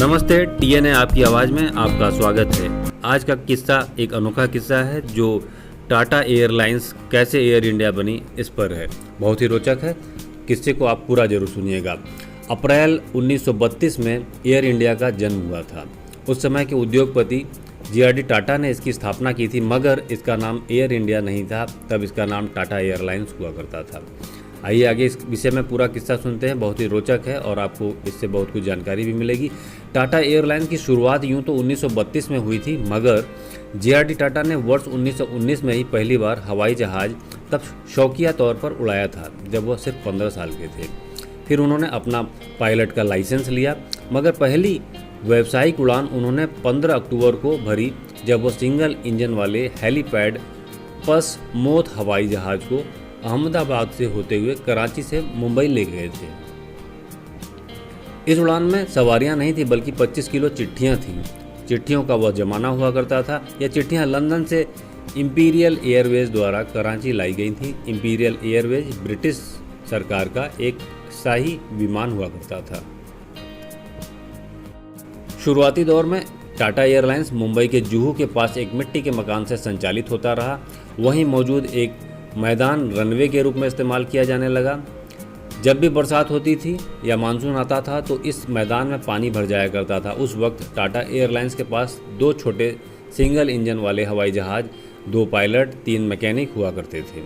नमस्ते, टीएनए आपकी आवाज़ में आपका स्वागत है। आज का किस्सा एक अनोखा किस्सा है जो टाटा एयरलाइंस कैसे एयर इंडिया बनी इस पर है। बहुत ही रोचक है, किस्से को आप पूरा जरूर सुनिएगा। अप्रैल 1932 में एयर इंडिया का जन्म हुआ था। उस समय के उद्योगपति जीआरडी टाटा ने इसकी स्थापना की थी, मगर इसका नाम एयर इंडिया नहीं था, तब इसका नाम टाटा एयरलाइंस हुआ करता था। आइए आगे इस विषय में पूरा किस्सा सुनते हैं। बहुत ही रोचक है और आपको इससे बहुत कुछ जानकारी भी मिलेगी। टाटा एयरलाइंस की शुरुआत यूं तो 1932 में हुई थी, मगर जीआरडी टाटा ने वर्ष 1919 में ही पहली बार हवाई जहाज़ तब शौकिया तौर पर उड़ाया था, जब वह सिर्फ 15 साल के थे। फिर उन्होंने अपना पायलट का लाइसेंस लिया, मगर पहली व्यावसायिक उड़ान उन्होंने 15 अक्टूबर को भरी, जब वो सिंगल इंजन वाले हेलीपैड पस मोथ हवाई जहाज़ को अहमदाबाद से होते हुए कराची से मुंबई ले गए थे। इस उड़ान में सवारियां नहीं थी, बल्कि 25 किलो चिट्ठियां थीं। चिट्ठियों का वह जमाना हुआ करता था। यह चिट्ठियां लंदन से इंपीरियल एयरवेज द्वारा कराची लाई गई थीं। इंपीरियल एयरवेज ब्रिटिश सरकार का एक शाही विमान हुआ करता था। शुरुआती दौर में टाटा एयरलाइंस मुंबई के जुहू के पास एक मिट्टी के मकान से संचालित होता रहा। वहीं मौजूद एक मैदान रनवे के रूप में इस्तेमाल किया जाने लगा। जब भी बरसात होती थी या मानसून आता था तो इस मैदान में पानी भर जाया करता था। उस वक्त टाटा एयरलाइंस के पास 2 छोटे सिंगल इंजन वाले हवाई जहाज़, 2 पायलट, 3 मैकेनिक हुआ करते थे।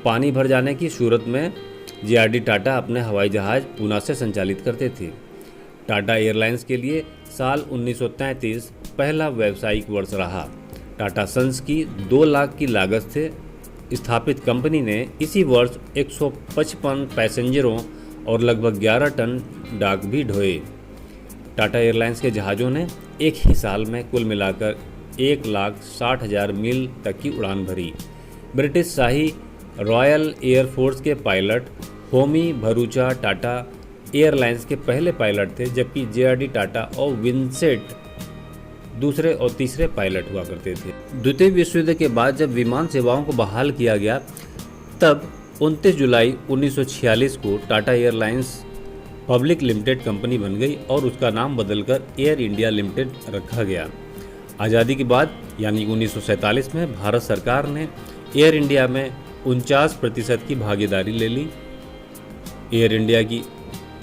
पानी भर जाने की सूरत में जीआरडी टाटा अपने हवाई जहाज़ पूना से संचालित करते थे। टाटा एयरलाइंस के लिए साल 1933 पहला व्यावसायिक वर्ष रहा। टाटा सन्स की 2 लाख की लागत से स्थापित कंपनी ने इसी वर्ष 155 पैसेंजरों और लगभग 11 टन डाक भी ढोए। टाटा एयरलाइंस के जहाज़ों ने एक ही साल में कुल मिलाकर 1,60,000 मील तक की उड़ान भरी। ब्रिटिश शाही रॉयल एयरफोर्स के पायलट होमी भरूचा टाटा एयरलाइंस के पहले पायलट थे, जबकि जीआरडी टाटा और विंसेंट दूसरे और तीसरे पायलट हुआ करते थे। द्वितीय विश्व युद्ध के बाद जब विमान सेवाओं को बहाल किया गया, तब 29 जुलाई 1946 को Tata airlines public limited company बन गई और उसका नाम बदलकर एयर इंडिया लिमिटेड रखा गया। आज़ादी के बाद यानी 1947 में भारत सरकार ने एयर इंडिया में 49% की भागीदारी ले ली। एयर इंडिया की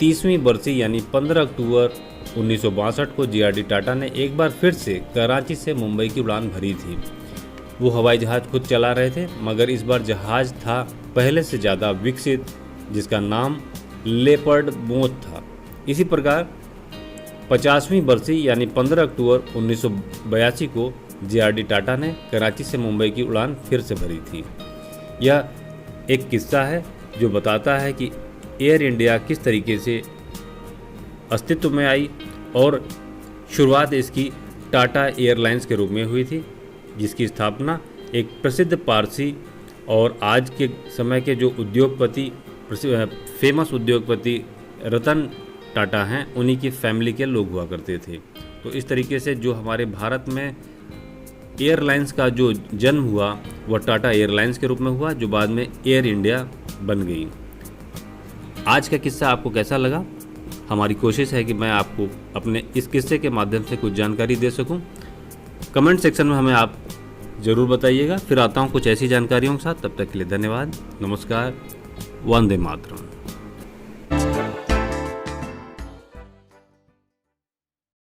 30वीं बरसी यानी 15 अक्टूबर 1962 को जीआरडी टाटा ने एक बार फिर से कराची से मुंबई की उड़ान भरी थी। वो हवाई जहाज़ खुद चला रहे थे, मगर इस बार जहाज़ था पहले से ज़्यादा विकसित, जिसका नाम लेपर्ड मोथ था। इसी प्रकार 50वीं बरसी यानी 15 अक्टूबर 1982 को जीआरडी टाटा ने कराची से मुंबई की उड़ान फिर से भरी थी। यह एक किस्सा है जो बताता है कि एयर इंडिया किस तरीके से अस्तित्व में आई और शुरुआत इसकी टाटा एयरलाइंस के रूप में हुई थी, जिसकी स्थापना एक प्रसिद्ध पारसी और आज के समय के जो उद्योगपति फेमस उद्योगपति रतन टाटा हैं, उन्हीं की फैमिली के लोग हुआ करते थे। तो इस तरीके से जो हमारे भारत में एयरलाइंस का जो जन्म हुआ वह टाटा एयरलाइंस के रूप में हुआ, जो बाद में एयर इंडिया बन गई। आज का किस्सा आपको कैसा लगा? हमारी कोशिश है कि मैं आपको अपने इस किस्से के माध्यम से कुछ जानकारी दे सकूं। कमेंट सेक्शन में हमें आप ज़रूर बताइएगा। फिर आता हूं कुछ ऐसी जानकारियों के साथ। तब तक के लिए धन्यवाद, नमस्कार, वंदे मातरम।